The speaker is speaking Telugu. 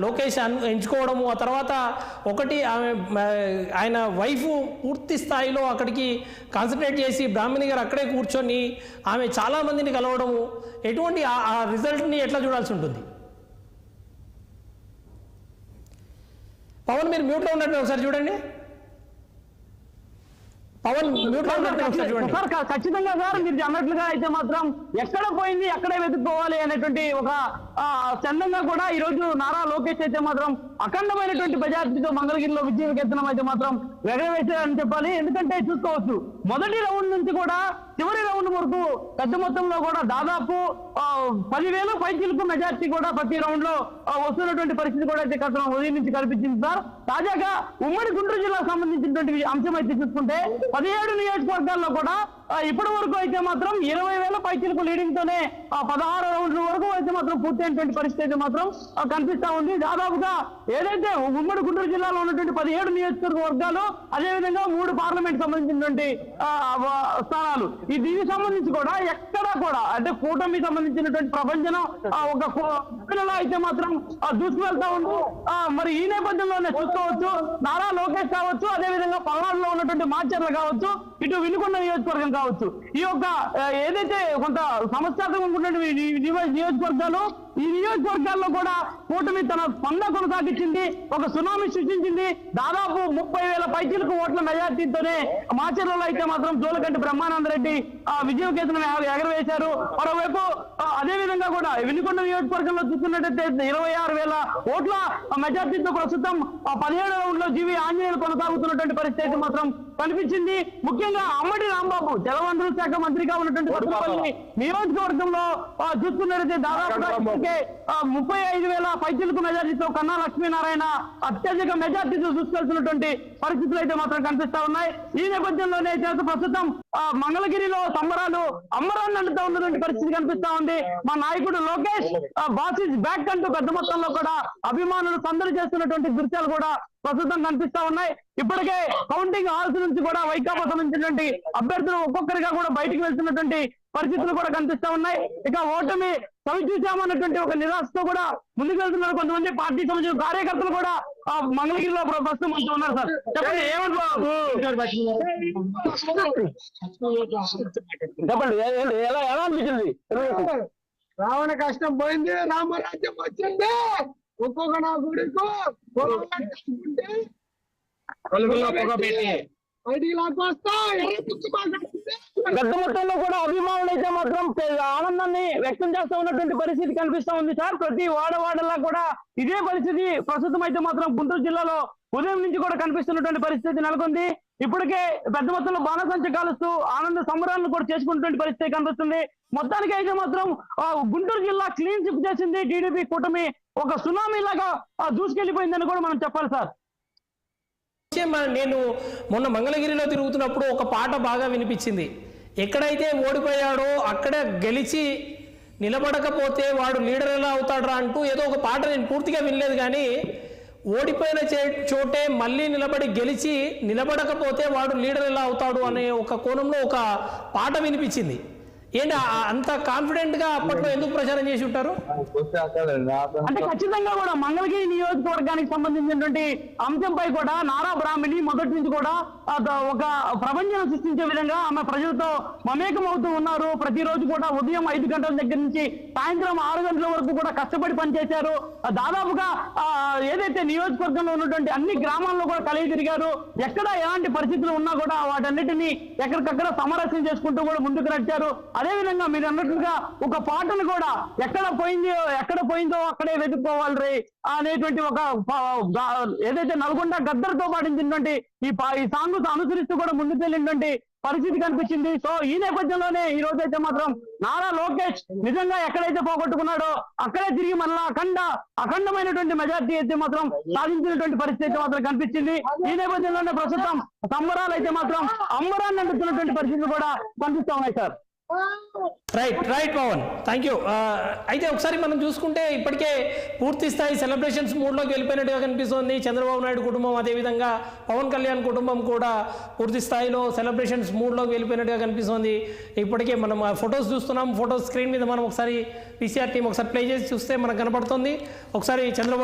లోకేష్ ఎంచుకోవడము, ఆ తర్వాత ఒకటి ఆయన వైఫ్ పూర్తి స్థాయిలో అక్కడికి కాన్సన్ట్రేట్ చేసి బ్రాహ్మణి గారు అక్కడే కూర్చొని ఆమె చాలామందిని కలవడము, ఎటువంటి ఆ రిజల్ట్ని ఎట్లా చూడాల్సి ఉంటుంది? పవన్ మీరు మ్యూట్లో ఉన్నట్టు ఒకసారి చూడండి. పవన్ మ్యూట్లో ఉన్నట్టు ఒకసారి చూడండి సార్. ఖచ్చితంగా సార్, మీరు అన్నట్లుగా అయితే మాత్రం ఎక్కడ పోయింది ఎక్కడే వెతుక్కోవాలి అనేటువంటి ఒక చందంగా కూడా ఈ రోజు నారా లోకేష్ అయితే మాత్రం అఖండమైనటువంటి మెజార్టీతో మంగళగిరిలో విజయకేతనం అయితే మాత్రం ఎగరవేశారని చెప్పాలి. ఎందుకంటే చూసుకోవచ్చు, మొదటి రౌండ్ నుంచి కూడా చివరి రౌండ్ వరకు పెద్ద మొత్తంలో కూడా దాదాపు 10,000 పైచీలకు మెజార్టీ కూడా ప్రతి రౌండ్ లో వస్తున్నటువంటి పరిస్థితి కూడా అయితే గత ఉదయం నుంచి కనిపించింది సార్. తాజాగా ఉమ్మడి గుంటూరు జిల్లాకు సంబంధించినటువంటి అంశం అయితే చూసుకుంటే 17 నియోజకవర్గాల్లో కూడా ఇప్పటి వరకు అయితే మాత్రం 20,000 పైచీలకు లీడింగ్ తోనే 16 రౌండ్ల వరకు అయితే మాత్రం పూర్తయినటువంటి పరిస్థితి అయితే మాత్రం కనిపిస్తా ఉంది. దాదాపుగా ఏదైతే ఉమ్మడి గుంటూరు జిల్లాలో ఉన్నటువంటి 17 నియోజకవర్గాలు, అదేవిధంగా 3 పార్లమెంట్ సంబంధించినటువంటి స్థానాలు, దీనికి సంబంధించి కూడా ఎక్కడ కూడా అంటే కూటమి సంబంధించినటువంటి ప్రపంచం ఒక అయితే మాత్రం దూసుకువెళ్తా ఉంది. మరి ఈ నేపథ్యంలోనే చూసుకోవచ్చు, నారా లోకేష్ కావచ్చు, అదేవిధంగా పల్నాడులో ఉన్నటువంటి మాచర్ల కావచ్చు, ఇటు వినుకొండ నియోజకవర్గం కావచ్చు, ఈ యొక్క ఏదైతే కొంత సమస్యాత్మకమైనటువంటి నియోజకవర్గాలు, ఈ నియోజకవర్గాల్లో కూడా కూటమి తన స్పంద కొనసాగించింది, ఒక సునామీ సృష్టించింది. దాదాపు 30,000 పైచీలకు ఓట్ల మెజార్టీతోనే మాచర్లలో అయితే మాత్రం జోలకంటి బ్రహ్మానందరెడ్డి విజయకేతనం ఎగరవేశారు. మరోవైపు అదేవిధంగా కూడా వినుకొండ నియోజకవర్గంలో చూస్తున్నట్టయితే 26,000 ఓట్ల మెజార్టీతో ప్రస్తుతం 17 రౌండ్లో జీవి ఆంజనేయులు కొనసాగుతున్నటువంటి పరిస్థితి మాత్రం కనిపించింది. ముఖ్యంగా అమ్మడి రాంబాబు జలవనరుల శాఖ మంత్రిగా ఉన్నటువంటి కొత్తపల్లి నియోజకవర్గంలో చూస్తున్నట్టయితే దాదాపుగా 35,000 పైచీలకు మెజార్టీతో కన్నా లక్ష్మీనారాయణ అత్యధిక మెజార్టీతో చూసుకెళ్తున్నటువంటి పరిస్థితులు అయితే మాత్రం కనిపిస్తా ఉన్నాయి. ఈ నేపథ్యంలోనే ప్రస్తుతం మంగళగిరిలో సంబరాలు అమ్మరాన్ని అంటుతూ ఉన్నటువంటి పరిస్థితి కనిపిస్తా ఉంది. మా నాయకుడు లోకేష్ బాస్ ఇస్ బ్యాక్ అంటూ పెద్ద మొత్తంలో కూడా అభిమానులు సందడి చేస్తున్నటువంటి దృశ్యాలు కూడా ప్రస్తుతం కనిపిస్తా ఉన్నాయి. ఇప్పటికే కౌంటింగ్ హాల్స్ నుంచి కూడా వైకాపా సంబంధించినటువంటి అభ్యర్థులు ఒక్కొక్కరిగా కూడా బయటికి వెళ్తున్నటువంటి పరిస్థితులు కూడా కనిపిస్తా ఉన్నాయి. ఇక ఓటమి చవి చూసామన్నటువంటి ఒక నిరాశతో కూడా ముందుకు వెళ్తున్నారు కొంతమంది పార్టీ సంబంధించిన కార్యకర్తలు కూడా మంగళగిరిలో ప్రస్తుతం అంటూ ఉన్నారు. సార్ చెప్పండి, చెప్పండి ఎలా అనిపించింది? రావణ కష్టం పోయింది, రామరాజ్యం వచ్చింది. ఒక్కొక్క నా గుడికు బయటికి లాక్కొస్తా పెద్ద మొత్తంలో కూడా అభిమానులు అయితే మాత్రం ఆనందాన్ని వ్యక్తం చేస్తూ ఉన్నటువంటి పరిస్థితి కనిపిస్తా ఉంది సార్. ప్రతి వాడవాడలా కూడా ఇదే పరిస్థితి ప్రస్తుతం అయితే మాత్రం గుంటూరు జిల్లాలో ఉదయం నుంచి కూడా కనిపిస్తున్నటువంటి పరిస్థితి నెలకొంది. ఇప్పటికే పెద్ద మొత్తంలో బాణసంచ కాలుస్తూ ఆనంద సంబరాలను కూడా చేసుకున్నటువంటి పరిస్థితి కనిపిస్తుంది. మొత్తానికి అయితే మాత్రం గుంటూరు జిల్లా క్లీన్ స్విప్ చేసింది టీడీపీ కూటమి, ఒక సునామీ లాగా దూసుకెళ్లిపోయిందని కూడా మనం చెప్పాలి సార్. నేను మొన్న మంగళగిరిలో తిరుగుతున్నప్పుడు ఒక పాట బాగా వినిపించింది. ఎక్కడైతే ఓడిపోయాడో అక్కడ గెలిచి నిలబడకపోతే వాడు లీడర్ ఎలా అవుతాడరా అంటూ ఏదో ఒక పాట నేను పూర్తిగా వినలేదు, కానీ ఓడిపోయిన చోటే మళ్ళీ నిలబడి గెలిచి నిలబడకపోతే వాడు లీడర్ ఎలా అవుతాడు అనే ఒక కోణంలో ఒక పాట వినిపించింది. ఏంటి అంత కాన్ఫిడెంట్ గా అప్పట్లో ఎందుకు ప్రచారం చేసి ఉంటారు? అంటే ఖచ్చితంగా కూడా మంగళగిరి నియోజకవర్గానికి సంబంధించినటువంటి అంశంపై కూడా నారా బ్రాహ్మణి మొదటి నుంచి కూడా ఒక ప్రపంచం సృష్టించే విధంగా ఆమె ప్రజలతో మమేకం అవుతూ ఉన్నారు. ప్రతిరోజు కూడా ఉదయం 5 గంటల దగ్గర నుంచి సాయంత్రం 6 గంటల వరకు కూడా కష్టపడి పనిచేశారు. దాదాపుగా ఏదైతే నియోజకవర్గంలో ఉన్నటువంటి అన్ని గ్రామాల్లో కూడా కలిగి తిరిగారు. ఎక్కడ ఎలాంటి పరిస్థితులు ఉన్నా కూడా వాటన్నిటినీ ఎక్కడికక్కడ సమరస్యం చేసుకుంటూ కూడా ముందుకు నడిచారు. అదేవిధంగా మీరు అన్నట్లుగా ఒక పాటను కూడా ఎక్కడ పోయిందో అక్కడే వెతుక్కోవాలి రే అనేటువంటి ఒక ఏదైతే నల్గొండ గద్దర్తో పాటించినటువంటి ఈ సాంగ్ అనుసరిస్తూ కూడా ముందుకు వెళ్ళినటువంటి పరిస్థితి కనిపించింది. సో ఈ నేపథ్యంలోనే ఈ రోజు అయితే మాత్రం నారా లోకేష్ నిజంగా ఎక్కడైతే పోగొట్టుకున్నాడో అక్కడే తిరిగి మళ్ళా అఖండమైనటువంటి మెజార్టీ అయితే మాత్రం సాధించినటువంటి పరిస్థితి అయితే మాత్రం కనిపించింది. ఈ నేపథ్యంలోనే ప్రస్తుతం సంబరాలు అయితే మాత్రం అంబరాన్ని అందుతున్నటువంటి పరిస్థితులు కూడా కనిపిస్తా ఉన్నాయి sir. Right Pawan, thank you. అయితే ఒకసారి మనం చూసుకుంటే ఇప్పటికే పూర్తి స్థాయి సెలబ్రేషన్స్ మూడ్లోకి వెళ్ళిపోయినట్టుగా కనిపిస్తుంది. చంద్రబాబు నాయుడు కుటుంబం, అదేవిధంగా పవన్ కళ్యాణ్ కుటుంబం కూడా పూర్తి స్థాయిలో సెలబ్రేషన్స్ మూడ్లోకి వెళ్ళిపోయినట్టుగా కనిపిస్తుంది. ఇప్పటికే మనం ఫొటోస్ చూస్తున్నాం. ఫొటోస్ స్క్రీన్ మీద మనం ఒకసారి పీసీఆర్ టీం ఒకసారి ప్లే చేసి చూస్తే మనకు కనపడుతుంది. ఒకసారి చంద్రబాబు